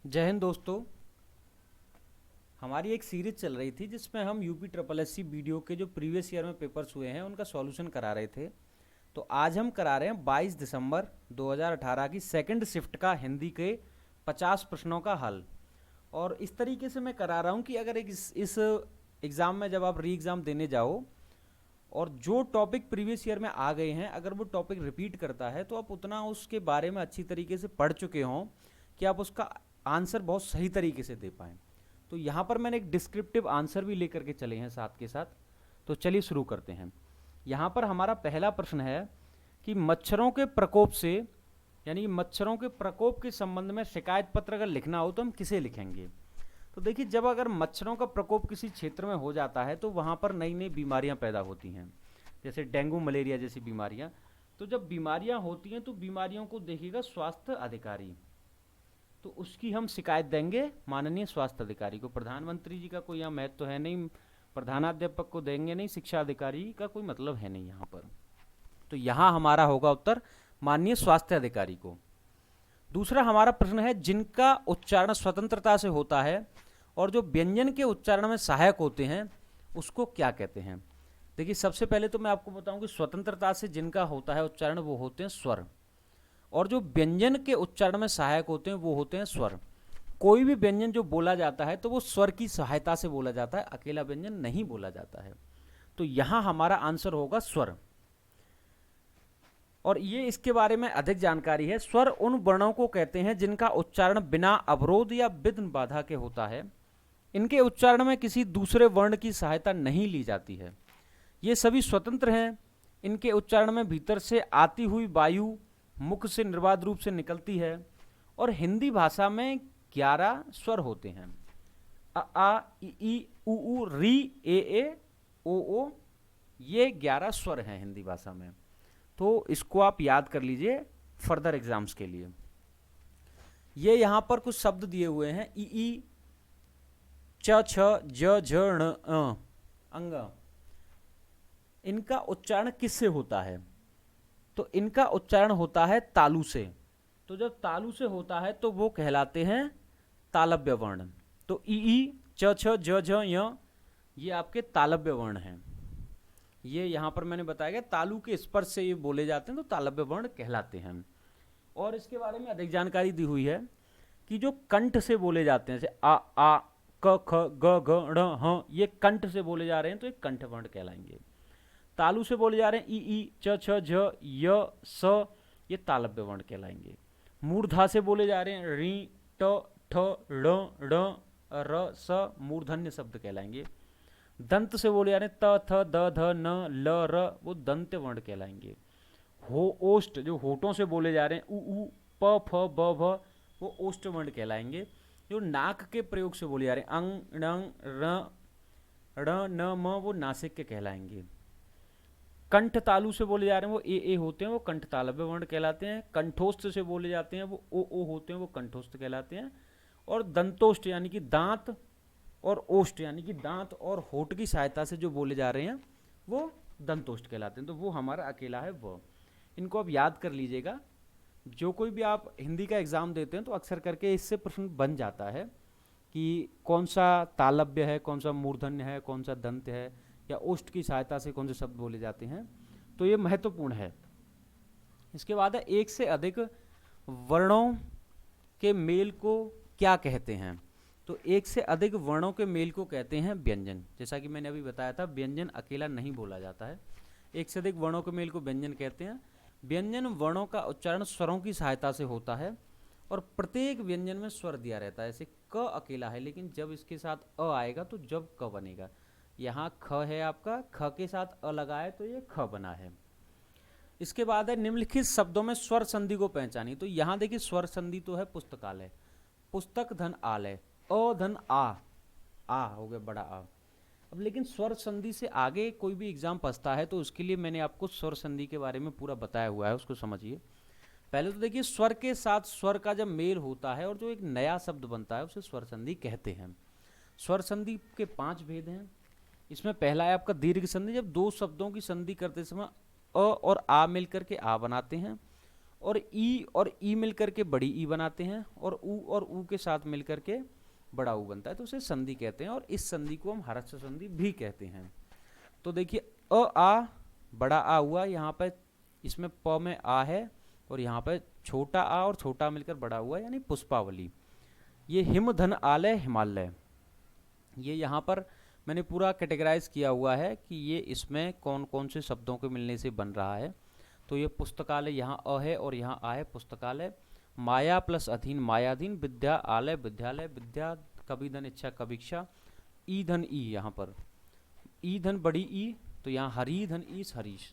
जय हिंद दोस्तों। हमारी एक सीरीज चल रही थी जिसमें हम UP triple S C video के जो प्रीवियस ईयर में पेपर्स हुए हैं उनका सॉल्यूशन करा रहे थे। तो आज हम करा रहे हैं 22 दिसंबर 2018 की सेकंड शिफ्ट का हिंदी के 50 प्रश्नों का हल। और इस तरीके से मैं करा रहा हूँ कि अगर इस एग्ज़ाम में जब आप री एग्ज़ाम देने जाओ और जो टॉपिक प्रीवियस ईयर में आ गए हैं अगर वो टॉपिक रिपीट करता है तो आप उतना उसके बारे में अच्छी तरीके से पढ़ चुके हों कि आप उसका आंसर बहुत सही तरीके से दे पाएँ। तो यहाँ पर मैंने एक डिस्क्रिप्टिव आंसर भी लेकर के चले हैं साथ के साथ। तो चलिए शुरू करते हैं। यहाँ पर हमारा पहला प्रश्न है कि मच्छरों के प्रकोप से यानी मच्छरों के प्रकोप के संबंध में शिकायत पत्र अगर लिखना हो तो हम किसे लिखेंगे। तो देखिए, जब अगर मच्छरों का प्रकोप किसी क्षेत्र में हो जाता है तो वहाँ पर नई नई बीमारियाँ पैदा होती हैं, जैसे डेंगू मलेरिया जैसी बीमारियाँ। तो जब बीमारियाँ होती हैं तो बीमारियों को देखेगा स्वास्थ्य अधिकारी, तो उसकी हम शिकायत देंगे माननीय स्वास्थ्य अधिकारी को। प्रधानमंत्री जी का कोई यहाँ महत्व तो है नहीं, प्रधानाध्यापक को देंगे नहीं, शिक्षा अधिकारी का कोई मतलब है नहीं यहाँ पर। तो यहाँ हमारा होगा उत्तर माननीय स्वास्थ्य अधिकारी को। दूसरा हमारा प्रश्न है जिनका उच्चारण स्वतंत्रता से होता है और जो व्यंजन के उच्चारण में सहायक होते हैं उसको क्या कहते हैं। देखिए, सबसे पहले तो मैं आपको बताऊं कि स्वतंत्रता से जिनका होता है उच्चारण वो होते हैं स्वर, और जो व्यंजन के उच्चारण में सहायक होते हैं वो होते हैं स्वर। कोई भी व्यंजन जो बोला जाता है तो वो स्वर की सहायता से बोला जाता है, अकेला व्यंजन नहीं बोला जाता है। तो यहां हमारा आंसर होगा स्वर। और ये इसके बारे में अधिक जानकारी है। स्वर उन वर्णों को कहते हैं जिनका उच्चारण बिना अवरोध या विघ्न बाधा के होता है। इनके उच्चारण में किसी दूसरे वर्ण की सहायता नहीं ली जाती है। ये सभी स्वतंत्र हैं। इनके उच्चारण में भीतर से आती हुई वायु मुख से निर्बाध रूप से निकलती है। और हिंदी भाषा में 11 स्वर होते हैं। अ आ इ उ ऊ री ए ओ, ये 11 स्वर हैं हिंदी भाषा में। तो इसको आप याद कर लीजिए फर्दर एग्जाम्स के लिए। ये यहाँ पर कुछ शब्द दिए हुए हैं, ई च छ ज झ ण अंग। इनका उच्चारण किससे होता है? तो इनका उच्चारण होता है तालु से। तो जब तालु से होता है तो वो कहलाते हैं तालव्य वर्ण। तो ई च छ ज झ य ये आपके तालव्य वर्ण हैं। ये यहाँ पर मैंने बताया गया तालु के स्पर्श से ये बोले जाते हैं तो तालव्य वर्ण कहलाते हैं। और इसके बारे में अधिक जानकारी दी हुई है कि जो कंठ से बोले जाते हैं, जैसे आ क ख ग घ ण ह, ये कंठ से बोले जा रहे हैं तो ये कंठ वर्ण कहलाएंगे। तालु से बोले जा रहे हैं ई च छ झ य स, ये तालव्य वर्ण कहलाएंगे। मूर्धा से बोले जा रहे हैं री ट ठ ड़ ण र स, मूर्धन्य शब्द कहलाएंगे। दंत से बोले जा रहे हैं त थ द ध न ल र, वो दंत्य वर्ण कहलाएंगे। ओष्ठ, जो होठों से बोले जा रहे हैं उ प फ ब भ, वो ओष्ठ वर्ण कहलाएंगे। जो नाक के प्रयोग से बोले जा रहे हैं अंग णंग ण न म, वो नासिक के कहलाएंगे। कंठ तालु से बोले जा रहे हैं वो ए होते हैं, वो कंठ तालव्य वर्ण कहलाते हैं। कंठोस्थ से बोले जाते हैं वो ओ होते हैं, वो कंठोस्थ कहलाते हैं। और दंतोष्ठ यानी कि दांत, और ओष्ठ यानी कि दांत और होठ की सहायता से जो बोले जा रहे हैं वो दंतोष्ठ कहलाते हैं। तो वो हमारा अकेला है वो। इनको आप याद कर लीजिएगा। जो कोई भी आप हिंदी का एग्जाम देते हैं तो अक्सर करके इससे प्रश्न बन जाता है कि कौन सा तालव्य है, कौन सा मूर्धन्य है, कौन सा दंत है, या ओष्ठ की सहायता से कौन से शब्द बोले जाते हैं। तो ये महत्वपूर्ण है। इसके बाद है एक से अधिक वर्णों के मेल को क्या कहते हैं। तो एक से अधिक वर्णों के मेल को कहते हैं व्यंजन। जैसा कि मैंने अभी बताया था, व्यंजन अकेला नहीं बोला जाता है, एक से अधिक वर्णों के मेल को व्यंजन कहते हैं। व्यंजन वर्णों का उच्चारण स्वरों की सहायता से होता है और प्रत्येक व्यंजन में स्वर दिया रहता है। जैसे क अकेला है, लेकिन जब इसके साथ अ आएगा तो जब क बनेगा। यहाँ ख है आपका, ख के साथ अ लगा है तो ये ख बना है। इसके बाद है निम्नलिखित शब्दों में स्वर संधि को पहचानी। तो यहाँ देखिए स्वर संधि तो है पुस्तकालय, पुस्तक धन आलय, अ धन आ हो गया बड़ा आ। अब लेकिन स्वर संधि से आगे कोई भी एग्जाम फंसता है तो उसके लिए मैंने आपको स्वर संधि के बारे में पूरा बताया हुआ है, उसको समझिए। पहले तो देखिए, स्वर के साथ स्वर का जब मेल होता है और जो एक नया शब्द बनता है उसे स्वर संधि कहते हैं। स्वर संधि के 5 भेद हैं। इसमें पहला है आपका दीर्घ संधि, जब दो शब्दों की संधि करते समय अ और आ मिलकर के आ बनाते हैं। और ई मिलकर के बड़ी ई बनाते हैं, और ऊ के साथ मिलकर के बड़ा ऊ बनता है, तो उसे संधि कहते हैं, और इस संधि को हम हर्ष संधि भी कहते हैं। तो देखिए अ आ बड़ा आ हुआ, यहाँ पे इसमें प में आ है, और यहाँ पे छोटा आ और छोटा मिलकर बड़ा हुआ, यानी पुष्पावली। ये हिम धन आलय हिमालय, ये यहाँ पर मैंने पूरा कैटेगराइज किया हुआ है कि ये इसमें कौन कौन से शब्दों के मिलने से बन रहा है। तो ये पुस्तकालय यहाँ अ है और यहाँ आ है, पुस्तकालय। माया प्लस अधीन मायाधीन, विद्या आलय विद्यालय, विद्या कवि धन इच्छा कविक्षा, ई धन ई, यहाँ पर ई धन बड़ी ई, तो यहाँ हरी धन ईश हरीश,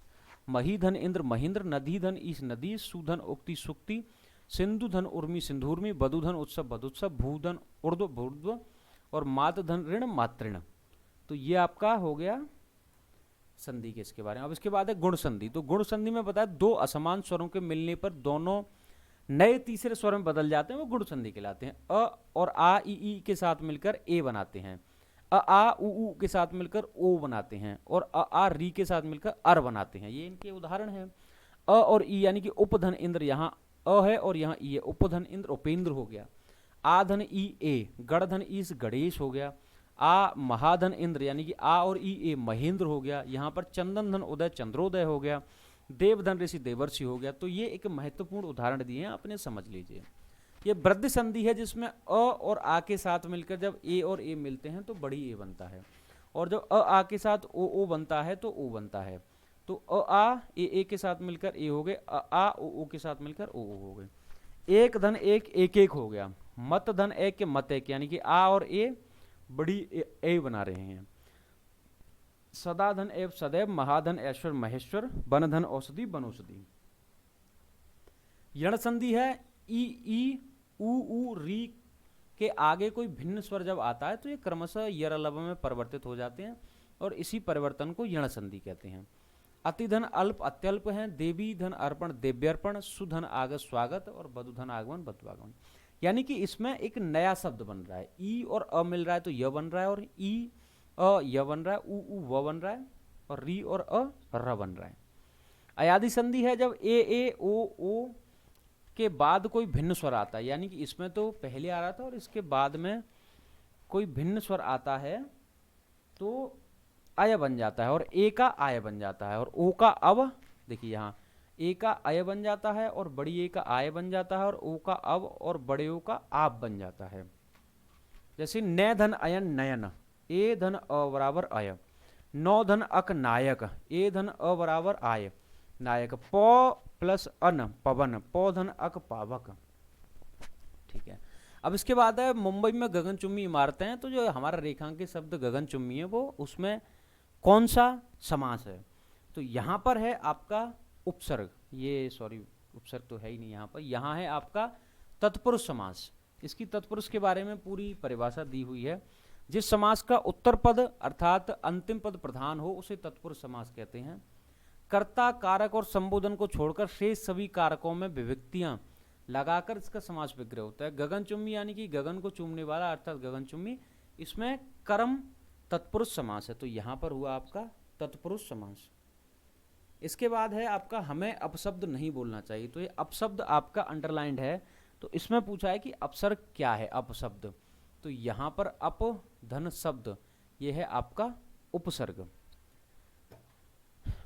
मही धन इंद्र महेंद्र, नदी धन ईश नदी, सुधन उक्ति सुक्ति, सिंधु धन उर्मी सिंधुर्मी, बधु धन उत्सव बधुत्सव, भूधन उर्ध्व भूर्ध्व, और मात धन ऋण मातृण। तो ये आपका हो गया संधि के इसके बारे में। अब इसके बाद है गुण संधि। तो गुण संधि में बताया दो असमान स्वरों के मिलने पर दोनों नए तीसरे स्वर में बदल जाते हैं, वो गुण संधि कहलाते हैं। अ और आ ई के साथ मिलकर ए बनाते हैं, अ आ उ के साथ मिलकर ओ बनाते हैं, और अ आ री के साथ मिलकर अर बनाते हैं। ये इनके उदाहरण हैं। अ और ई यानी कि उपधन इंद्र, यहाँ अ है और यहाँ ई है, उपधन इंद्र उपेंद्र हो गया। आ धन ई ए, गण धन ईस गणेश हो गया। आ महाधन इंद्र यानी कि आ और ई ए महेंद्र हो गया। यहाँ पर चंदन धन उदय चंद्रोदय हो गया। देवधन ऋषि देवर्षि हो गया। तो ये एक महत्वपूर्ण उदाहरण दिए हैं, अपने समझ लीजिए। ये वृद्धि संधि है, जिसमें अ और आ के साथ मिलकर जब ए और ए मिलते हैं तो बड़ी ए बनता है, और जब अ आ के साथ ओ बनता है तो ओ बनता है। तो अ आ ए के साथ मिलकर ए हो गए, अ आ ओ के साथ मिलकर ओ हो गए। एक धन एक हो गया। मत धन एक के मत एक, यानी कि आ और ए बड़ी ए बना रहे हैं। सदा धन एव सदैव, महाधन ऐश्वर महेश्वर, वन धन औषधि वनौषधि। यण संधि है, ई ऊ री के आगे कोई भिन्न स्वर जब आता है तो ये क्रमशः यरलव में परिवर्तित हो जाते हैं, और इसी परिवर्तन को यण संधि कहते हैं। अतिधन अल्प अत्यल्प हैं, देवी धन अर्पण देव्यर्पण, सुधन आगत स्वागत, और वधु धन आगमन वधुआगमन। यानी कि इसमें एक नया शब्द बन रहा है। ई और अ मिल रहा है तो य बन रहा है, और ई अ य बन रहा है, ऊ व बन रहा है, और री और अ र बन रहा है। अयादि संधि है, जब ए ओ के बाद कोई भिन्न स्वर आता है, यानी कि इसमें तो पहले आ रहा था और इसके बाद में कोई भिन्न स्वर आता है तो अय बन जाता है, और ए का आय बन जाता है, और ओ का अव, देखिए यहाँ ए का अय बन जाता है और बड़ी ए का आय बन जाता है, और ओ का अव और बड़े ओ का आप बन जाता है। जैसे न धन अयन नयन, ए धन अ बराबर अय, नौ धन अक नायक, ए धन अ बराबर आय नायक, पौ प्लस अन पवन, पौ धन अक पावक। ठीक है। अब इसके बाद है मुंबई में गगनचुम्बी इमारतें हैं। तो जो हमारा रेखांकित शब्द गगनचुम्बी है वो उसमें कौन सा समास है? तो यहाँ पर है आपका उपसर्ग, ये सॉरी उपसर्ग तो है ही नहीं यहाँ पर, यहाँ है आपका तत्पुरुष समास। इसकी तत्पुरुष के बारे में पूरी परिभाषा दी हुई है। जिस समास का उत्तर पद अर्थात अंतिम पद प्रधान हो उसे तत्पुरुष समास कहते हैं। कर्ता कारक और संबोधन को छोड़कर शेष सभी कारकों में विभक्तियां लगाकर इसका समास विग्रह होता है। गगनचुम्बी यानी कि गगन को चूमने वाला अर्थात गगनचुम्बी, इसमें कर्म तत्पुरुष समास है, तो यहां पर हुआ आपका तत्पुरुष समास। इसके बाद है आपका हमें अपशब्द नहीं बोलना चाहिए। तो ये अपशब्द आपका अंडरलाइंड है, तो इसमें पूछा है कि अपसर्ग क्या है अपशब्द। तो यहां पर अप धन शब्द ये है आपका उपसर्ग,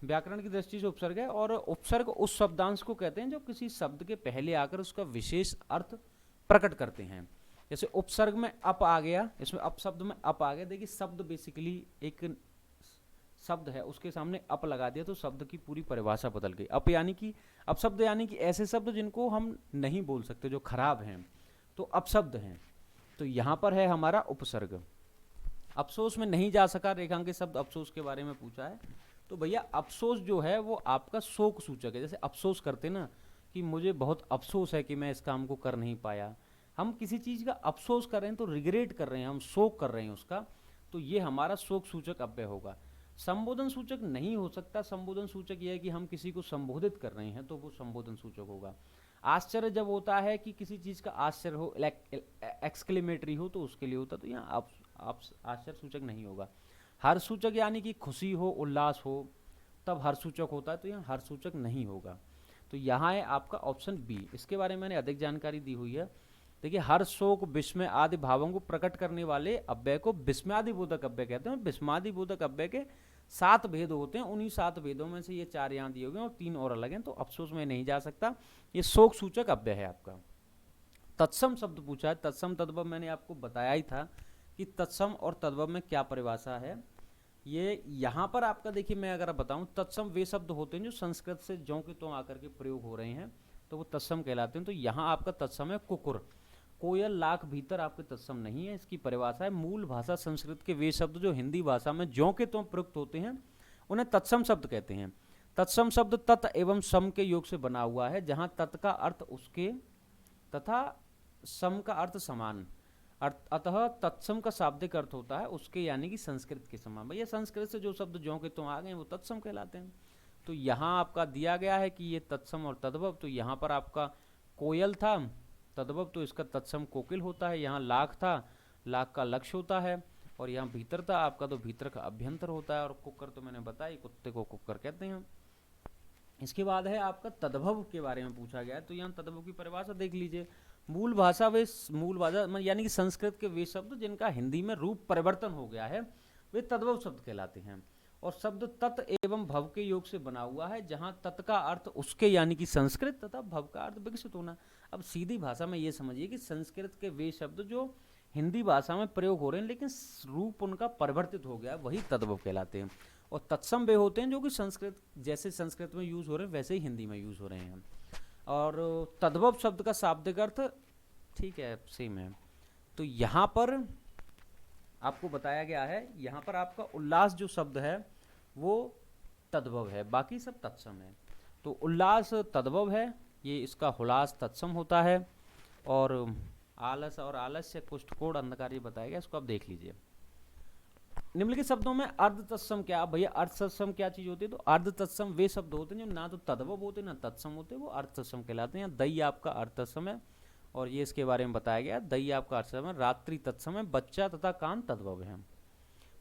व्याकरण की दृष्टि से उपसर्ग है। और उपसर्ग उस शब्दांश को कहते हैं जो किसी शब्द के पहले आकर उसका विशेष अर्थ प्रकट करते हैं। जैसे उपसर्ग में अप आ गया, इसमें अप शब्द में अप आ गया। देखिए शब्द बेसिकली एक शब्द है, उसके सामने अप लगा दिया तो शब्द की पूरी परिभाषा बदल गई। अप यानी कि अपशब्द यानी कि ऐसे शब्द जिनको हम नहीं बोल सकते, जो खराब हैं, तो अपशब्द हैं। तो यहाँ पर है हमारा उपसर्ग। अफसोस में नहीं जा सका, रेखांकित शब्द अफसोस के बारे में पूछा है। तो भैया अफसोस जो है वो आपका शोक सूचक है। जैसे अफसोस करते ना कि मुझे बहुत अफसोस है कि मैं इस काम को कर नहीं पाया, हम किसी चीज़ का अफसोस कर रहे हैं तो रिग्रेट कर रहे हैं, हम शोक कर रहे हैं उसका, तो ये हमारा शोक सूचक अव्यय होगा। संबोधन सूचक नहीं हो सकता। संबोधन सूचक यह है कि हम किसी को संबोधित कर रहे हैं तो वो संबोधन सूचक होगा। आश्चर्य जब होता है कि किसी चीज़ का आश्चर्य हो, एक्सक्लेमेटरी हो, तो उसके लिए होता, तो यहाँ आश्चर्य सूचक नहीं होगा। हर्ष सूचक यानी कि खुशी हो, उल्लास हो, तब हर्ष सूचक होता है, तो यहाँ हर्ष सूचक नहीं होगा। तो यहाँ है आपका ऑप्शन बी। इसके बारे में मैंने अधिक जानकारी दी हुई है। देखिए, हर शोक विस्मय आदि भावों को प्रकट करने वाले अव्यय को विस्मयादि बोधक अव्यय कहते हैं। विस्मादि बोधक अव्यय के 7 भेद होते हैं, उन्हीं 7 भेदों में से ये 4 यहाँ दिए हुए हैं और 3 और अलग हैं, तो अफसोस में नहीं जा सकता। ये शोक सूचक अव्यय है आपका। तत्सम शब्द पूछा है। तत्सम तद्भव मैंने आपको बताया ही था कि तत्सम और तद्भव में क्या परिभाषा है। ये यहाँ पर आपका देखिए, मैं अगर बताऊं, तत्सम वे शब्द होते हैं जो संस्कृत से ज्यों के त्यों आकर के प्रयोग हो रहे हैं, तो वो तत्सम कहलाते हैं। तो यहाँ आपका तत्सम है कुकुर, कोयल, लाख, भीतर आपके तत्सम नहीं है। इसकी परिभाषा है, मूल भाषा संस्कृत के वे शब्द जो हिंदी भाषा में ज्यों के त्यों प्रयुक्त होते हैं उन्हें तत्सम शब्द कहते हैं। तत्सम शब्द तत् एवं सम के योग से बना हुआ है, जहां तत् का अर्थ उसके तथा सम का अर्थ समान, अतः तत्सम का शाब्दिक अर्थ होता है उसके, यानी कि संस्कृत के समान। भैया संस्कृत से जो शब्द ज्यों के त्यों आ गए वो तत्सम कहलाते हैं। तो यहाँ आपका दिया गया है कि ये तत्सम और तद्भव, तो यहाँ पर आपका कोयल था, तद्भव तो इसका तत्सम कोकिल होता है। यहाँ लाख था, लाख का लक्ष्य होता है, और यहाँ भीतर था आपका, तो भीतर का अभ्यंतर होता है। और कुकर तो मैंने बताया, कुत्ते को कुकर कहते हैं। इसके बाद है आपका तद्भव के बारे में पूछा गया है, तो यहाँ तद्भव की परिभाषा देख लीजिए। मूल भाषा यानी कि संस्कृत के वे शब्द जिनका हिंदी में रूप परिवर्तन हो गया है वे तद्भव शब्द कहलाते हैं। और शब्द तत् एवं भव के योग से बना हुआ है, जहां तत् का अर्थ उसके यानी कि संस्कृत तथा भव का अर्थ विकसित होना। अब सीधी भाषा में ये समझिए कि संस्कृत के वे शब्द जो हिंदी भाषा में प्रयोग हो रहे हैं लेकिन रूप उनका परिवर्तित हो गया, वही तद्भव कहलाते हैं। और तत्सम वे होते हैं जो कि संस्कृत जैसे संस्कृत में यूज हो रहे हैं वैसे ही हिंदी में यूज हो रहे हैं। और तद्भव शब्द का शाब्दिक अर्थ ठीक है सेम है। तो यहाँ पर आपको बताया गया है, यहाँ पर आपका उल्लास जो शब्द है वो तद्भव है, बाकी सब तत्सम है। तो उल्लास तद्भव है, ये इसका हुलास तत्सम होता है। और आलस और आलस्य कुष्ठकोण अंधकार ये बताया गया, इसको आप देख लीजिए। निम्नलिखित शब्दों में अर्ध तत्सम क्या, भैया अर्ध तत्सम क्या चीज होती है? तो अर्ध तत्सम वे शब्द होते हैं जो ना तो तद्भव होते ना तत्सम होते, वो अर्ध तत्सम कहलाते हैं। दई आपका अर्ध तत्सम है, और ये इसके बारे में बताया गया। दई आपका अर्थ है रात्रि तत्सम है, बच्चा तथा कान तद्भव है।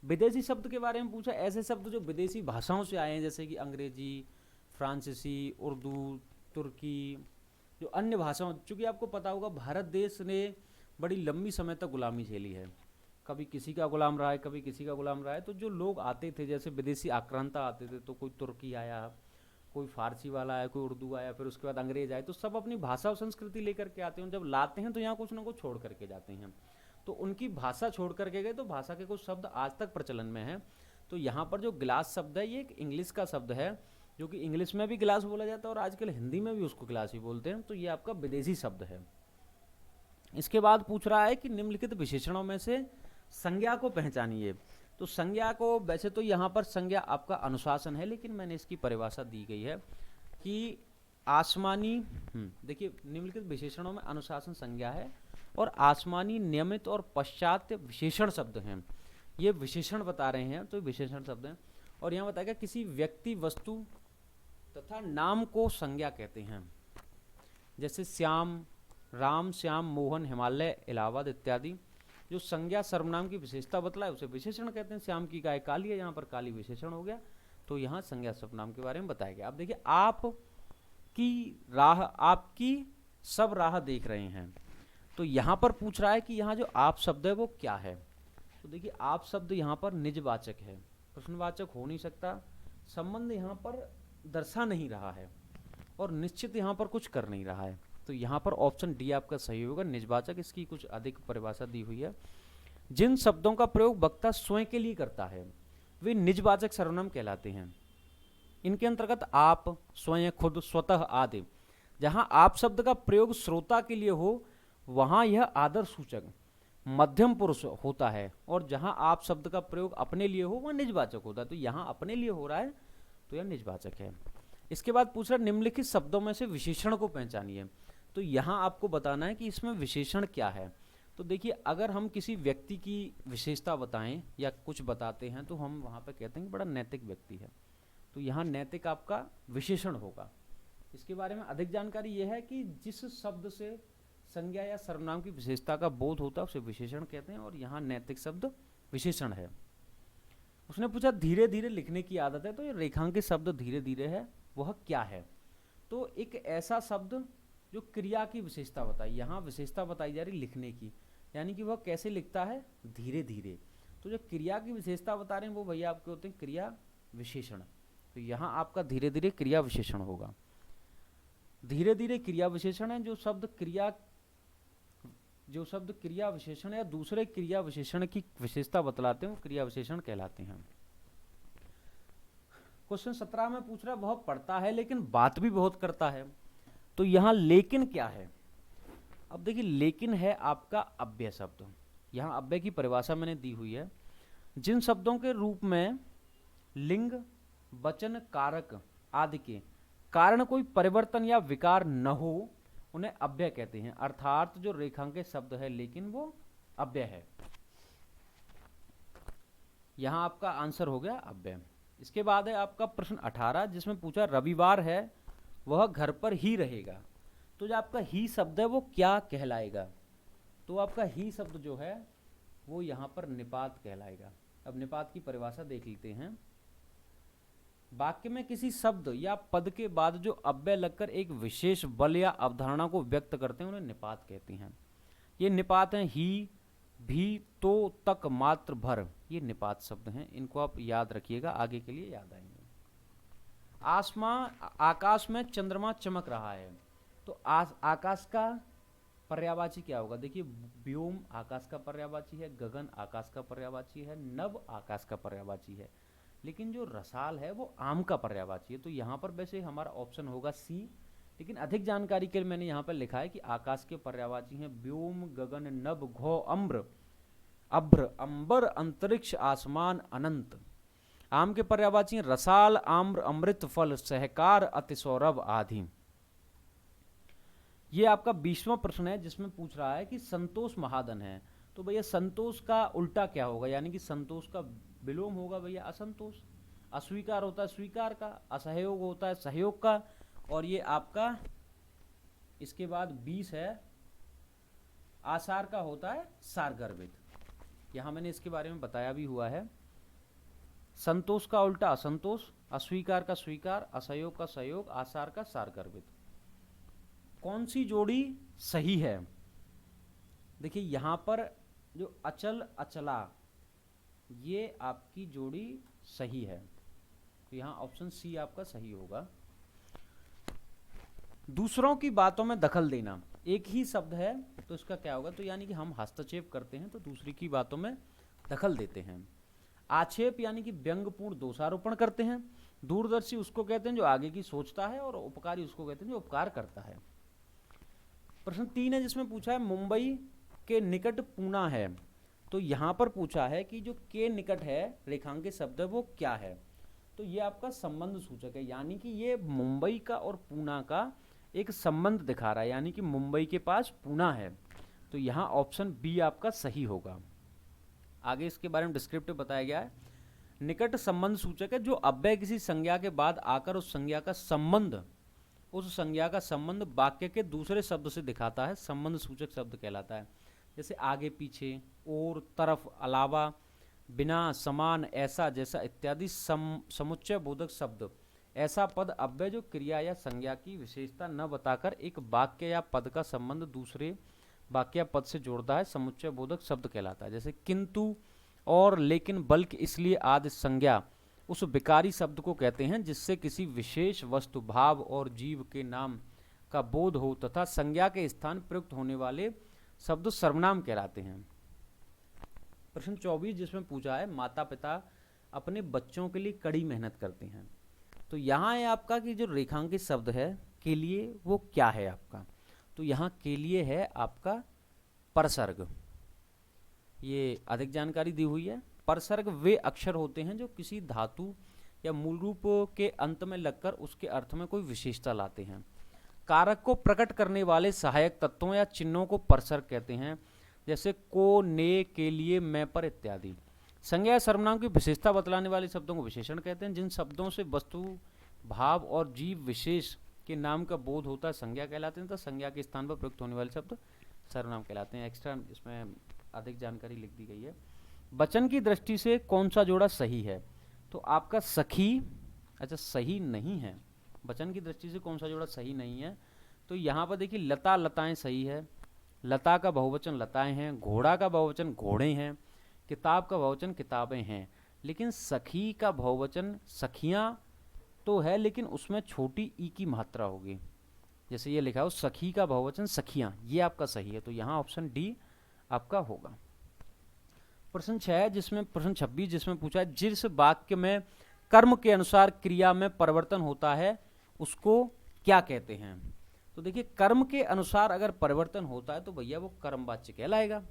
विदेशी शब्द के बारे में पूछा, ऐसे शब्द जो विदेशी भाषाओं से आए हैं जैसे कि अंग्रेजी, फ्रांसीसी, उर्दू, तुर्की, जो अन्य भाषाओं, चूंकि आपको पता होगा भारत देश ने बड़ी लंबी समय तक गुलामी झेली है, कभी किसी का गुलाम रहा है, कभी किसी का गुलाम रहा है। तो जो लोग आते थे, जैसे विदेशी आक्रांता आते थे, तो कोई तुर्की आया, कोई फारसी वाला आया, कोई उर्दू आया, फिर उसके बाद अंग्रेज आए, तो सब अपनी भाषा और संस्कृति लेकर के आते हैं। जब लाते हैं तो यहाँ कुछ ना कुछ छोड़ करके जाते हैं, तो उनकी भाषा छोड़ करके गए, तो भाषा के कुछ शब्द आज तक प्रचलन में है। तो यहाँ पर जो गिलास शब्द है ये एक इंग्लिश का शब्द है, जो कि इंग्लिश में भी गिलास बोला जाता है और आजकल हिंदी में भी उसको गिलास ही बोलते हैं। तो ये आपका विदेशी शब्द है। इसके बाद पूछ रहा है कि निम्नलिखित विशेषणों में से संज्ञा को पहचानिए। तो संज्ञा को, वैसे तो यहाँ पर संज्ञा आपका अनुशासन है, लेकिन मैंने इसकी परिभाषा दी गई है कि आसमानी, देखिए निम्नलिखित विशेषणों में अनुशासन संज्ञा है, और आसमानी, नियमित और पश्चात विशेषण शब्द हैं। ये विशेषण बता रहे हैं, तो विशेषण शब्द हैं। और यहाँ बताया गया किसी व्यक्ति, वस्तु तथा नाम को संज्ञा कहते हैं, जैसे श्याम, राम, श्याम, मोहन, हिमालय, इलाहाबाद इत्यादि। जो संज्ञा सर्वनाम की विशेषता बतलाए उसे विशेषण कहते हैं। श्याम की गाय काली है, यहाँ पर काली विशेषण हो गया, तो यहाँ संज्ञा सर्वनाम के बारे में बताया गया। अब देखिए, आप की राह, आपकी सब राह देख रहे हैं, तो यहाँ पर पूछ रहा है कि यहाँ जो आप शब्द है वो क्या है। तो देखिए, आप शब्द यहाँ पर निजवाचक है, प्रश्नवाचक हो नहीं सकता, संबंध यहाँ पर दर्शा नहीं रहा है, और निश्चित यहाँ पर कुछ कर नहीं रहा है। तो यहाँ पर ऑप्शन डी आपका सही होगा, निजवाचक। इसकी कुछ अधिक परिभाषा दी हुई है। जिन शब्दों का प्रयोग वक्ता स्वयं के लिए करता है वे निजवाचक सर्वनाम कहलाते हैं। इनके अंतर्गत आप, स्वयं, खुद, स्वतः आदि। जहां आप शब्द का प्रयोग श्रोता के लिए हो वहां यह आदर सूचक मध्यम पुरुष होता है, और जहां आप शब्द का प्रयोग अपने लिए हो वह निजवाचक होता है। तो यहाँ अपने लिए हो रहा है तो यह निजवाचक है। इसके बाद पूछ रहा निम्नलिखित शब्दों में से विशेषण को पहचानिए। तो यहाँ आपको बताना है कि इसमें विशेषण क्या है। तो देखिए, अगर हम किसी व्यक्ति की विशेषता बताएं या कुछ बताते हैं तो हम वहाँ पे कहते हैं कि बड़ा नैतिक व्यक्ति है, तो यहाँ नैतिक आपका विशेषण होगा। इसके बारे में अधिक जानकारी यह है कि जिस शब्द से संज्ञा या सर्वनाम की विशेषता का बोध होता है उसे विशेषण कहते हैं, और यहाँ नैतिक शब्द विशेषण है। उसने पूछा धीरे धीरे लिखने की आदत है, तो ये रेखांकित शब्द धीरे धीरे है, वह क्या है? तो एक ऐसा शब्द जो क्रिया की विशेषता बताई, यहाँ विशेषता बताई जा रही लिखने की, यानी कि वह कैसे लिखता है, धीरे धीरे। तो जो क्रिया की विशेषता बता रहे हैं वो भैया आपके होते हैं क्रिया विशेषण। तो यहाँ आपका धीरे धीरे क्रिया विशेषण होगा। धीरे धीरे क्रिया विशेषण है। जो शब्द क्रिया विशेषण या दूसरे क्रिया विशेषण की विशेषता बतलाते हैं वो क्रिया विशेषण कहलाते हैं। क्वेश्चन 17 में पूछ रहा है वह पढ़ता है लेकिन बात भी बहुत करता है। तो यहाँ लेकिन क्या है? अब देखिए, लेकिन है आपका अव्यय शब्द। यहाँ अव्यय की परिभाषा मैंने दी हुई है। जिन शब्दों के रूप में लिंग, वचन, कारक आदि के कारण कोई परिवर्तन या विकार न हो उन्हें अव्यय कहते हैं। अर्थात जो रेखांकित शब्द है लेकिन वो अव्यय है। यहाँ आपका आंसर हो गया अव्यय। इसके बाद है आपका प्रश्न 18 जिसमें पूछा रविवार है वह घर पर ही रहेगा। तो जो आपका ही शब्द है वो क्या कहलाएगा? तो आपका ही शब्द जो है वो यहाँ पर निपात कहलाएगा। अब निपात की परिभाषा देख लेते हैं। वाक्य में किसी शब्द या पद के बाद जो अव्यय लगकर एक विशेष बल या अवधारणा को व्यक्त करते हैं उन्हें निपात कहते हैं। ये निपात हैं ही, भी, तो, तक, मात्र, भर, ये निपात शब्द हैं। इनको आप याद रखिएगा, आगे के लिए याद आएंगे। आकाश में चंद्रमा चमक रहा है। तो आकाश का पर्यायवाची क्या होगा? देखिए, व्योम आकाश का पर्यायवाची है, गगन आकाश का पर्यायवाची है, नभ आकाश का पर्यायवाची है, लेकिन जो रसाल है वो आम का पर्यायवाची है। तो यहाँ पर वैसे हमारा ऑप्शन होगा सी, लेकिन अधिक जानकारी के लिए मैंने यहाँ पर लिखा है कि आकाश के पर्यायवाची हैं व्योम, गगन, नभ, घो, अम्र, अभ्र, अंबर, अंतरिक्ष, आसमान, अनंत। आम के पर्यायवाची हैं रसाल, आम्र, अमृत, फल, सहकार, अतिसौरभ आदि। ये आपका 20वां प्रश्न है जिसमें पूछ रहा है कि संतोष महाधन है। तो भैया संतोष का उल्टा क्या होगा? यानी कि संतोष का विलोम होगा भैया असंतोष। अस्वीकार होता है स्वीकार का, असहयोग होता है सहयोग का, और ये आपका इसके बाद 20 है आसार का होता है सारगर्भित। यहां मैंने इसके बारे में बताया भी हुआ है। संतोष का उल्टा असंतोष, अस्वीकार का स्वीकार, असहयोग का सहयोग, आसार का सारगर्भित। कौन सी जोड़ी सही है? देखिए यहां पर जो अचल अचला ये आपकी जोड़ी सही है। तो यहां ऑप्शन सी आपका सही होगा। दूसरों की बातों में दखल देना, एक ही शब्द है तो इसका क्या होगा? तो यानी कि हम हस्तक्षेप करते हैं तो दूसरी की बातों में दखल देते हैं। आक्षेप यानी कि व्यंग्यपूर्ण दोषारोपण करते हैं। दूरदर्शी उसको कहते हैं जो आगे की सोचता है, और उपकारी उसको कहते हैं जो उपकार करता है। प्रश्न 3 है जिसमें पूछा है मुंबई के निकट पूना है। तो यहां पर पूछा है कि जो के निकट है रेखांकित शब्द है वो क्या है? तो ये आपका संबंध सूचक है, यानी कि ये मुंबई का और पूना का एक संबंध दिखा रहा है, यानी कि मुंबई के पास पूना है। तो यहाँ ऑप्शन बी आपका सही होगा। आगे इसके बारे में डिस्क्रिप्टिव बताया गया है। निकट संबंध सूचक है जो अव्यय किसी संज्ञा के बाद आकर उस संज्ञा का संबंध वाक्य के दूसरे शब्द से दिखाता है, संबंध सूचक शब्द कहलाता है। जैसे आगे पीछे, और, तरफ, अलावा, बिना, समान, ऐसा, जैसा इत्यादि समुच्चय बोधक शब्द। ऐसा पद अव्यय जो क्रिया या संज्ञा की विशेषता न बताकर एक वाक्य या पद का संबंध दूसरे वाक्य या पद से जोड़ता है, समुच्चय बोधक शब्द कहलाता है। जैसे किंतु, और, लेकिन, बल्कि, इसलिए आदि संज्ञा उस विकारी शब्द को कहते हैं जिससे किसी विशेष वस्तु, भाव और जीव के नाम का बोध हो तथा संज्ञा के स्थान प्रयुक्त होने वाले शब्द सर्वनाम कहलाते हैं। प्रश्न 24 जिसमें पूछा है माता पिता अपने बच्चों के लिए कड़ी मेहनत करते हैं। तो यहाँ है आपका कि जो रेखांकित शब्द है के लिए वो क्या है आपका? तो यहाँ के लिए है आपका परसर्ग। ये अधिक जानकारी दी हुई है। परसर्ग वे अक्षर होते हैं जो किसी धातु या मूल रूप के अंत में लगकर उसके अर्थ में कोई विशेषता लाते हैं। कारक को प्रकट करने वाले सहायक तत्वों या चिन्हों को परसर्ग कहते हैं, जैसे को, ने, के लिए, मैं, पर इत्यादि। संज्ञा या सर्वनाम की विशेषता बतलाने वाले शब्दों को विशेषण कहते हैं। जिन शब्दों से वस्तु, भाव और जीव विशेष के नाम का बोध होता है संज्ञा कहलाते हैं, तो संज्ञा के स्थान पर प्रयुक्त होने वाले शब्द सर्वनाम कहलाते हैं। एक्स्ट्रा इसमें अधिक जानकारी लिख दी गई है। वचन की दृष्टि से कौन सा जोड़ा सही है? तो आपका सखी, अच्छा सही नहीं है, वचन की दृष्टि से कौन सा जोड़ा सही नहीं है, तो यहाँ पर देखिए लता लताएं सही है, लता का बहुवचन लताएं हैं, घोड़ा का बहुवचन घोड़े हैं, किताब का बहुवचन किताबें हैं। लेकिन सखी का बहुवचन सखियां तो है, लेकिन उसमें छोटी ई की मात्रा होगी, जैसे ये लिखा हो सखी का बहुवचन सखियां, ये आपका सही है, तो यहाँ ऑप्शन डी आपका होगा। प्रश्न 6 जिसमें प्रश्न 26 जिसमें पूछा है जिस वाक्य में कर्म के अनुसार क्रिया में परिवर्तन होता है उसको क्या कहते हैं। तो देखिए कर्म के अनुसार अगर परिवर्तन होता है तो भैया वो कर्मवाच्य कहलाएगा।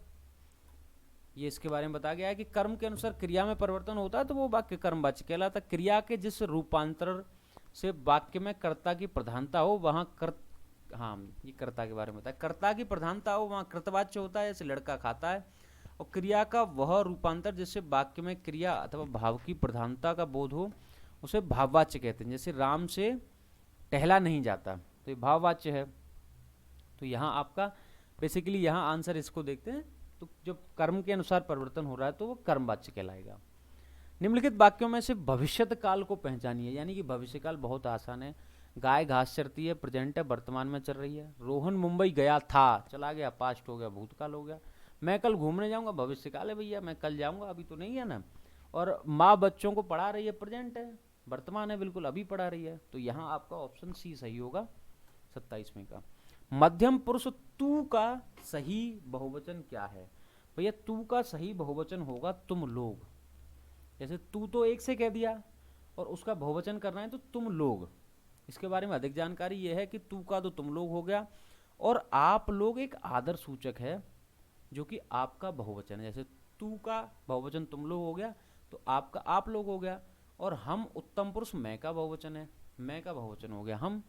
ये इसके बारे में बताया गया है कि कर्म के अनुसार क्रिया में परिवर्तन होता है तो वो वाक्य कर्मवाच्य कहलाता है। क्रिया के जिस रूपांतर से वाक्य में कर्ता की प्रधानता हो वहां ये कर्ता के बारे में बताया, कर्ता की प्रधानता हो वहां कृतवाच्य होता है, जैसे लड़का खाता है। और क्रिया का वह रूपांतर जिससे वाक्य में क्रिया अथवा भाव की प्रधानता का बोध हो उसे भाववाच्य कहते हैं, जैसे राम से टहला नहीं जाता, तो ये भाववाच्य है। तो यहाँ आपका बेसिकली यहाँ आंसर इसको देखते हैं, तो जब कर्म के अनुसार परिवर्तन हो रहा है तो वो कर्मवाच्य कहलाएगा। निम्नलिखित वाक्यों में से भविष्यत काल को पहचानिए, यानी कि भविष्यकाल बहुत आसान है। गाय घास चरती है, प्रेजेंट है, वर्तमान में चल रही है। रोहन मुंबई गया था, चला गया, पास्ट हो गया, भूतकाल हो गया। मैं कल घूमने जाऊंगा, भविष्यकाल है भैया, मैं कल जाऊंगा, अभी तो नहीं है ना। और माँ बच्चों को पढ़ा रही है, प्रेजेंट है, वर्तमान है, बिल्कुल अभी पढ़ा रही है। तो यहाँ आपका ऑप्शन सी सही होगा 27वें का। मध्यम पुरुष तू का सही बहुवचन क्या है। भैया तू का सही बहुवचन होगा तुम लोग। जैसे तू तो एक से कह दिया और उसका बहुवचन करना है तो तुम लोग। इसके बारे में अधिक जानकारी यह है कि तू का तो तुम लोग हो गया, और आप लोग एक आदर सूचक है जो कि आपका बहुवचन है। जैसे तू का बहुवचन तुम लोग हो गया तो आपका आप लोग हो गया, और हम उत्तम पुरुष मैं का बहुवचन है, मैं का बहुवचन हो गया हम।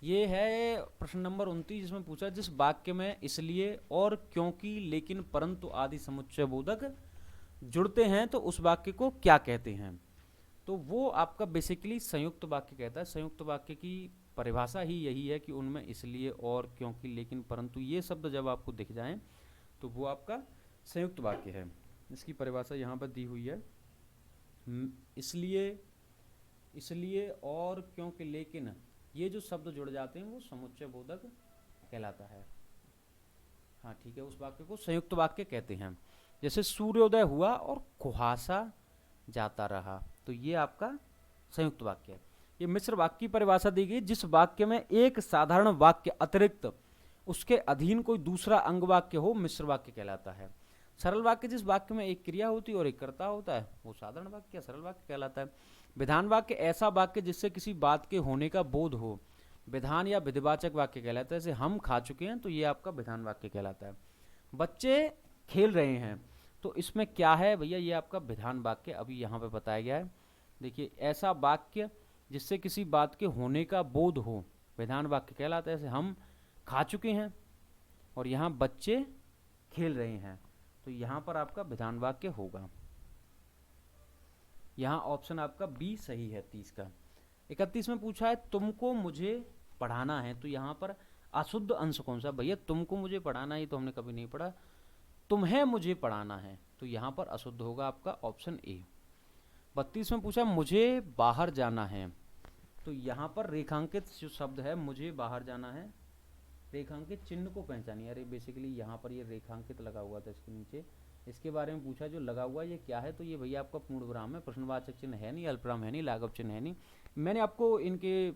ये है प्रश्न नंबर 29 जिसमें पूछा जिस वाक्य में इसलिए और क्योंकि लेकिन परंतु आदि समुच्चय बोधक जुड़ते हैं तो उस वाक्य को क्या कहते हैं। तो वो आपका बेसिकली संयुक्त वाक्य कहता है। संयुक्त वाक्य की परिभाषा ही यही है कि उनमें इसलिए और क्योंकि लेकिन परंतु ये शब्द जब आपको दिख जाएं तो वो आपका संयुक्त वाक्य है। इसकी परिभाषा यहाँ पर दी हुई है, इसलिए और क्योंकि लेकिन ये जो शब्द जुड़ जाते हैं वो समुच्चय बोधक कहलाता है। हाँ ठीक है, उस वाक्य को संयुक्त वाक्य कहते हैं। जैसे सूर्योदय हुआ और कुहासा जाता रहा, तो ये आपका संयुक्त वाक्य है। ये मिश्र वाक्य की परिभाषा दी गई जिस वाक्य में एक साधारण वाक्य अतिरिक्त उसके अधीन कोई दूसरा अंग वाक्य हो मिश्र वाक्य कहलाता है। सरल वाक्य जिस वाक्य में एक क्रिया होती है और एक कर्ता होता है वो साधारण वाक्य सरल वाक्य कहलाता है। विधान वाक्य ऐसा वाक्य जिससे किसी बात के होने का बोध हो विधान या विधिवाचक वाक्य कहलाता है। जैसे हम खा चुके हैं तो ये आपका विधान वाक्य कहलाता है। बच्चे खेल रहे हैं तो इसमें क्या है भैया, ये आपका विधान वाक्य अभी यहाँ पे बताया गया है। देखिए ऐसा वाक्य जिससे किसी बात के होने का बोध हो विधान वाक्य कहलाता है। जैसे हम खा चुके हैं और यहाँ बच्चे खेल रहे हैं, तो यहाँ पर आपका विधान वाक्य होगा। यहाँ ऑप्शन आपका बी सही है 30 का। 31 में पूछा है तुमको मुझे पढ़ाना है, तो यहाँ पर अशुद्ध अंश कौन सा। भैया तुमको मुझे पढ़ाना है तो हमने कभी नहीं पढ़ा, तुम्हें मुझे पढ़ाना है, तो यहाँ पर अशुद्ध होगा आपका ऑप्शन ए। 32 में पूछा मुझे बाहर जाना है, तो यहाँ पर रेखांकित जो शब्द है मुझे बाहर जाना है, रेखांकित चिन्ह को पहचानिए। अरे बेसिकली यहाँ पर ये रेखांकित लगा हुआ था इसके नीचे, इसके बारे में पूछा जो लगा हुआ ये क्या है, तो ये भैया आपका पूर्ण विराम है, प्रश्नवाचक चिन्ह है नहीं, अल्पविराम है नहीं, लाघव चिन्ह है नहीं। मैंने आपको इनके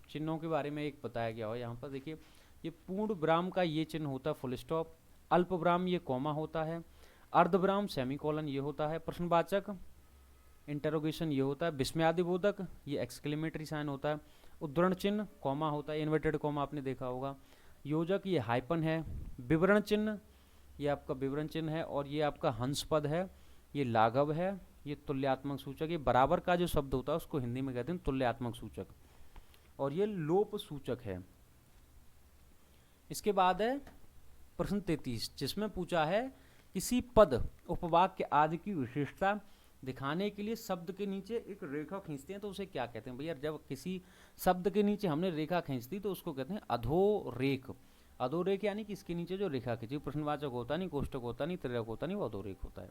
चिन्हों के बारे में एक बताया गया हो। यहाँ पर देखिए ये पूर्ण विराम का ये चिन्ह होता है फुल स्टॉप, अल्पविराम ये कॉमा होता है, अर्धविराम सेमीकोलन ये होता है, प्रश्नवाचक इंटरोगेशन ये होता है, विस्मयादिबोधक ये एक्सक्लेमेटरी साइन होता है, उद्धरण चिन्ह कॉमा होता है, इन्वर्टेड कॉमा आपने देखा होगा, योजक ये हाइपन है, विवरण चिन्ह ये आपका विवरण चिन्ह है, और ये आपका हंस पद है, ये लाघव है, ये तुल्यात्मक सूचक, ये बराबर का जो शब्द होता है उसको हिंदी में कहते हैं तुल्यात्मक सूचक, और ये लोप सूचक है। इसके बाद है प्रश्न 33 जिसमें पूछा है किसी पद उपवाक्य आदि की विशेषता दिखाने के लिए शब्द के नीचे एक रेखा खींचते हैं तो उसे क्या कहते हैं। भैया जब किसी शब्द के नीचे हमने रेखा खींच दी तो उसको कहते हैं अधोरेख। अधोरेख यानी कि इसके नीचे जो रेखा खींची, प्रश्नवाचक होता नहीं, कोष्टक होता नहीं, त्रिरेख होता नहीं, वो अधोरेख होता है।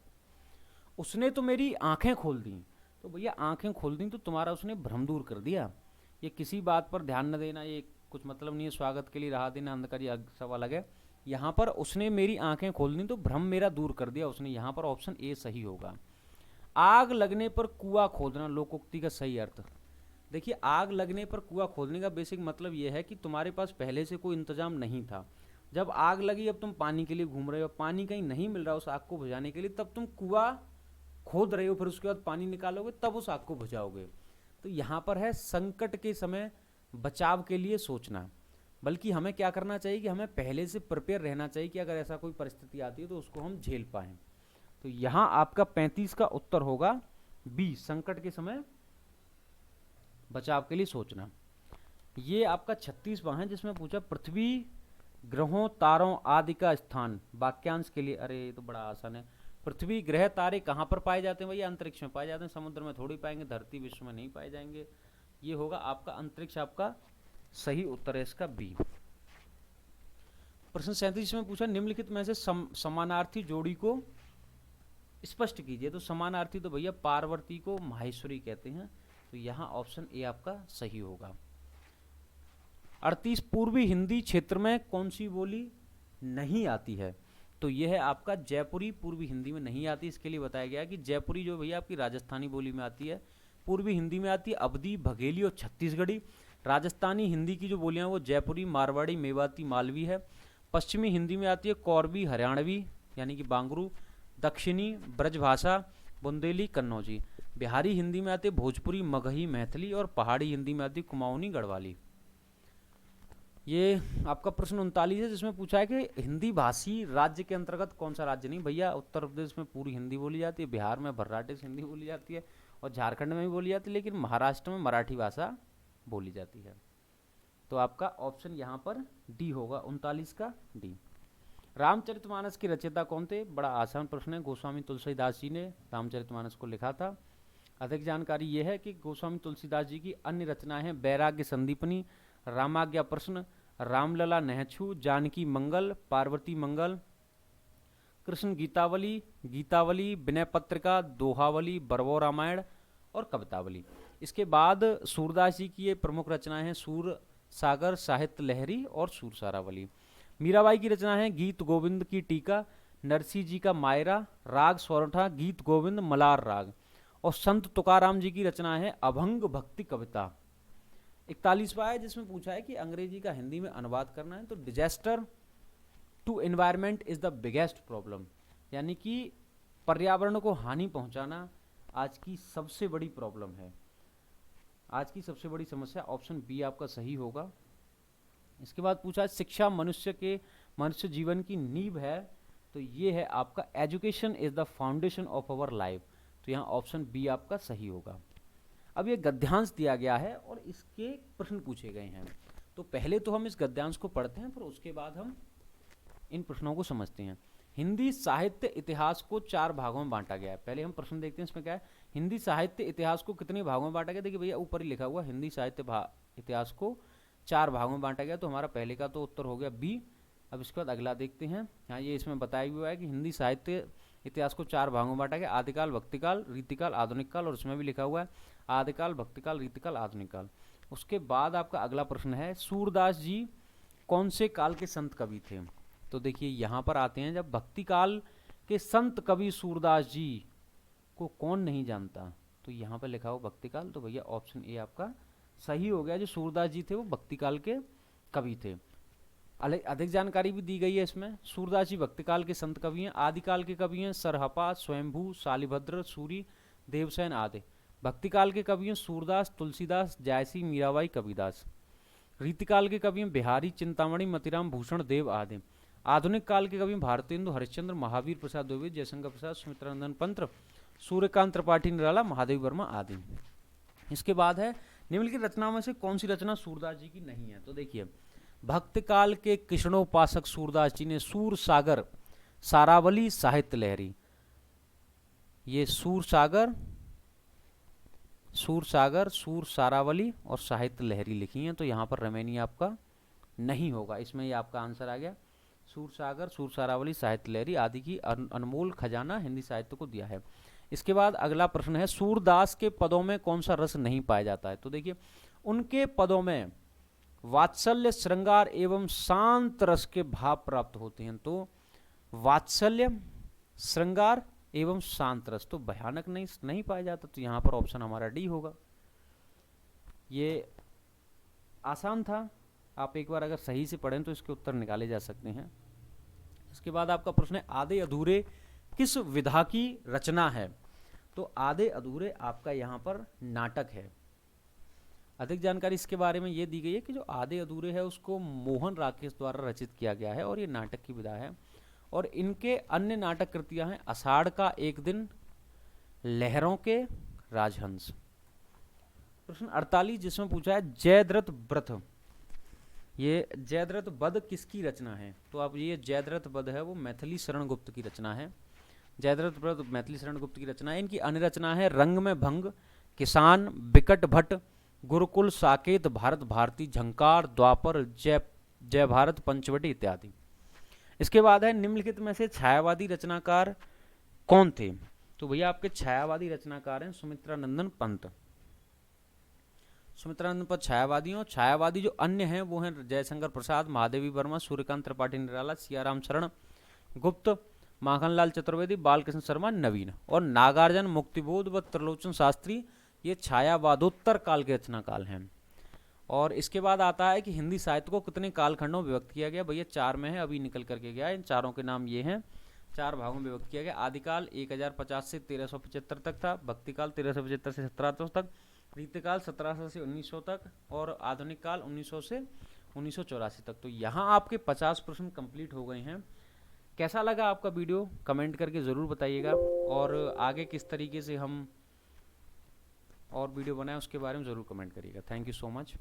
उसने तो मेरी आंखें खोल दी, तो भैया आंखें खोल दी तो तुम्हारा उसने भ्रम दूर कर दिया, ये किसी बात पर ध्यान न देना, ये कुछ मतलब नहीं है, स्वागत के लिए राह देना अंधकारी सब अलग है। यहाँ पर उसने मेरी आंखें खोल दी तो भ्रम मेरा दूर कर दिया उसने, यहाँ पर ऑप्शन ए सही होगा। आग लगने पर कुआं खोदना, लोकोक्ति का सही अर्थ। देखिए आग लगने पर कुआं खोदने का बेसिक मतलब ये है कि तुम्हारे पास पहले से कोई इंतजाम नहीं था। जब आग लगी, अब तुम पानी के लिए घूम रहे हो, पानी कहीं नहीं मिल रहा उस आग को बुझाने के लिए, तब तुम कुआं खोद रहे हो, फिर उसके बाद पानी निकालोगे तब उस आग को बुझाओगे। तो यहाँ पर है संकट के समय बचाव के लिए सोचना, बल्कि हमें क्या करना चाहिए कि हमें पहले से प्रिपेयर रहना चाहिए कि अगर ऐसा कोई परिस्थिति आती है तो उसको हम झेल पाएं। तो यहाँ आपका 35 का उत्तर होगा बी, संकट के समय बचाव के लिए सोचना। ये आपका 36वां है जिसमें पूछा पृथ्वी ग्रहों तारों आदि का स्थान, वाक्यांश के लिए। अरे ये तो बड़ा आसान है। पृथ्वी ग्रह तारे कहाँ पर पाए जाते हैं भैया? अंतरिक्ष में पाए जाते हैं, समुद्र में थोड़ी पाएंगे, धरती विश्व में नहीं पाए जाएंगे। ये होगा आपका अंतरिक्ष, आपका सही उत्तर है इसका बी। प्रश्न 37 में पूछा निम्नलिखित में से समानार्थी जोड़ी को स्पष्ट कीजिए। तो समानार्थी तो भैया पार्वती को माहेश्वरी कहते हैं, तो यहाँ ऑप्शन ए आपका सही होगा। 38 पूर्वी हिंदी क्षेत्र में कौन सी बोली नहीं आती है? तो यह है आपका जयपुरी, पूर्वी हिंदी में नहीं आती। इसके लिए बताया गया कि जयपुरी जो भैया आपकी राजस्थानी बोली में आती है, पूर्वी हिंदी में आती है अवधी, बघेली और छत्तीसगढ़ी। राजस्थानी हिंदी की जो बोलियां वो जयपुरी, मारवाड़ी, मेवाती, मालवी है। पश्चिमी हिंदी में आती है कौरवी, हरियाणवी यानी कि बांगरू, दक्षिणी ब्रजभाषा, बुंदेली, कन्नौजी। बिहारी हिंदी में आती है भोजपुरी, मगही, मैथिली और पहाड़ी हिंदी में आती है कुमाऊनी, गढ़वाली। ये आपका प्रश्न 39 है जिसमें पूछा है कि हिंदी भाषी राज्य के अंतर्गत कौन सा राज्य नहीं? भैया उत्तर प्रदेश में पूरी हिंदी बोली जाती है, बिहार में भर्राटे से हिंदी बोली जाती है और झारखंड में भी बोली जाती है, लेकिन महाराष्ट्र में मराठी भाषा बोली जाती है। तो आपका ऑप्शन यहाँ पर डी होगा, 39 का डी। रामचरितमानस के रचयिता कौन थे? बड़ा आसान प्रश्न है। गोस्वामी तुलसीदास जी ने रामचरितमानस को लिखा था। अधिक जानकारी यह है कि गोस्वामी तुलसीदास जी की अन्य रचनाएं हैं वैराग्य संदीपनी, रामाज्ञा प्रश्न, रामलला नहछू, जानकी मंगल, पार्वती मंगल, कृष्ण गीतावली, गीतावली, विनय पत्रिका, दोहावली, बरवो रामायण और कवितावली। इसके बाद सूरदास जी की ये प्रमुख रचनाएं हैं सूर सागर, साहित्य लहरी और सूरसारावली। मीराबाई की रचना है गीत गोविंद की टीका, नरसिंह जी का मायरा, राग सोरठा, गीत गोविंद, मलार राग। और संत तुकाराम जी की रचना है अभंग भक्ति कविता। 41वां है जिसमें पूछा है कि अंग्रेजी का हिंदी में अनुवाद करना है। तो disaster to environment is the biggest problem, यानी कि पर्यावरण को हानि पहुंचाना आज की सबसे बड़ी प्रॉब्लम है, आज की सबसे बड़ी समस्या। ऑप्शन बी आपका सही होगा। इसके बाद पूछा शिक्षा मनुष्य जीवन की नींव है। तो ये है आपका education is the foundation of our life. तो यहाँ ऑप्शन बी आपका सही होगा। अब ये गद्यांश दिया गया है और इसके प्रश्न पूछे गए हैं। तो पहले तो हम इस गद्यांश को पढ़ते हैं, फिर उसके बाद हम इन प्रश्नों को समझते हैं। हिंदी साहित्य इतिहास को 4 भागों में बांटा गया है। पहले हम प्रश्न देखते हैं इसमें क्या है। हिंदी साहित्य इतिहास को कितने भागों में बांटा गया? देखिए भैया ऊपर ही लिखा हुआ हिंदी साहित्य इतिहास को 4 भागों में बांटा गया। तो हमारा पहले का तो उत्तर हो गया बी। अब इसके बाद अगला देखते हैं। यहाँ ये इसमें बताया हुआ है कि हिंदी साहित्य इतिहास को 4 भागों में बांटा गया, आदिकाल, भक्तिकाल, रीतिकाल, आधुनिक काल। और उसमें भी लिखा हुआ है आदिकाल, भक्तिकाल, रीतिकाल, आधुनिक काल। उसके बाद आपका अगला प्रश्न है सूरदास जी कौन से काल के संत कवि थे? तो देखिए यहाँ पर आते हैं, जब भक्ति काल के संत कवि सूरदास जी को कौन नहीं जानता? तो यहाँ पर लिखा हो भक्ति काल, तो भैया ऑप्शन ए आपका सही हो गया। जो सूरदास जी थे वो भक्ति काल के कवि थे। अधिक जानकारी भी दी गई है इसमें। सूरदास जी भक्ति काल के संत कवि हैं। आदिकाल के कवि हैं सरहपा, स्वयंभू, शालिभद्र, सूरी, देवसेन आदि। भक्ति काल के कवि हैं सूरदास, तुलसीदास, जायसी, मीराबाई, कबीरदास। रीतिकाल के कवि हैं बिहारी, चिंतामणि, मतिराम, भूषण देव आदि। आधुनिक काल के कवि भारतेंदु हरिश्चंद्र, महावीर प्रसाद द्विवेदी, जयशंकर प्रसाद, सुमित्रानंदन पंत, सूर्यकांत त्रिपाठी निराला, महादेव वर्मा आदि। इसके बाद है निम्नलिखित रचनाओं में से कौन सी रचना सूरदास जी की नहीं है? तो देखिए भक्त काल के कृष्णोपासक सूरदास जी ने सूर सागर, सारावली, साहित्य लहरी, ये सूर सागर, सूर सारावली और साहित्य लहरी लिखी हैं। तो यहाँ पर रेमेनी आपका नहीं होगा, इसमें ये आपका आंसर आ गया। सूर सागर, सूर सारावली, साहित्य लहरी आदि की अनमोल खजाना हिंदी साहित्य को दिया है। इसके बाद अगला प्रश्न है सूरदास के पदों में कौन सा रस नहीं पाया जाता है? तो देखिए उनके पदों में वात्सल्य, श्रृंगार एवं शांत रस के भाव प्राप्त होते हैं। तो वात्सल्य, श्रृंगार एवं शांत रस तो भयानक नहीं पाया जाता, तो यहाँ पर ऑप्शन हमारा डी होगा। ये आसान था, आप एक बार अगर सही से पढ़ें तो इसके उत्तर निकाले जा सकते हैं। इसके बाद आपका प्रश्न है आधे अधूरे किस विधा की रचना है। तो आधे अधूरे आपका यहाँ पर नाटक है। अधिक जानकारी इसके बारे में ये दी गई है कि जो आधे अधूरे है उसको मोहन राकेश द्वारा रचित किया गया है और ये नाटक की विधा है। और इनके अन्य नाटक कृतियां हैं आषाढ़ का एक दिन, लहरों के राजहंस। प्रश्न 48 जिसमें पूछा है जयद्रथ व्रत, ये जयद्रथ वध किसकी रचना है। तो आप ये जयद्रथ वध है वो मैथिली शरण गुप्त की रचना है। जयद्रथ व्रत मैथिली शरण गुप्त की रचना है। इनकी अन्य रचना है रंग में भंग, किसान, बिकट भट्ट, गुरुकुल, साकेत, भारत भारती, झंकार, द्वापर, जय भारत, पंचवटी इत्यादि। इसके बाद है निम्नलिखित में से छायावादी रचनाकार कौन थे। तो भैया आपके छायावादी रचनाकार हैं सुमित्रानंदन पंत। सुमित्रानंदन पंत छायावादी हैं। छायावादी जो अन्य हैं वो हैं जयशंकर प्रसाद, महादेवी वर्मा, सूर्यकांत त्रिपाठी निराला, सियाराम शरण गुप्त, माखनलाल चतुर्वेदी, बालकृष्ण शर्मा, नवीन। और नागार्जुन, मुक्तिबोध व त्रिलोचन शास्त्री ये छायावादोत्तर काल के रचनाकाल हैं। और इसके बाद आता है कि हिंदी साहित्य को कितने कालखंडों में विभक्त किया गया। भैया 4 में है, अभी निकल करके गया। इन चारों के नाम ये हैं, 4 भागों में विभक्त किया गया। आदिकाल 1050 से 1375 तक था, भक्तिकाल 1375 से 1700 तक, रीतिकाल 1700 से 1900 तक, और आधुनिक काल 1900 से 1984 तक। तो यहाँ आपके 50 प्रश्न कंप्लीट हो गए हैं। कैसा लगा आपका वीडियो कमेंट करके ज़रूर बताइएगा, और आगे किस तरीके से हम और वीडियो बनाएं उसके बारे में ज़रूर कमेंट करिएगा। Thank you so much.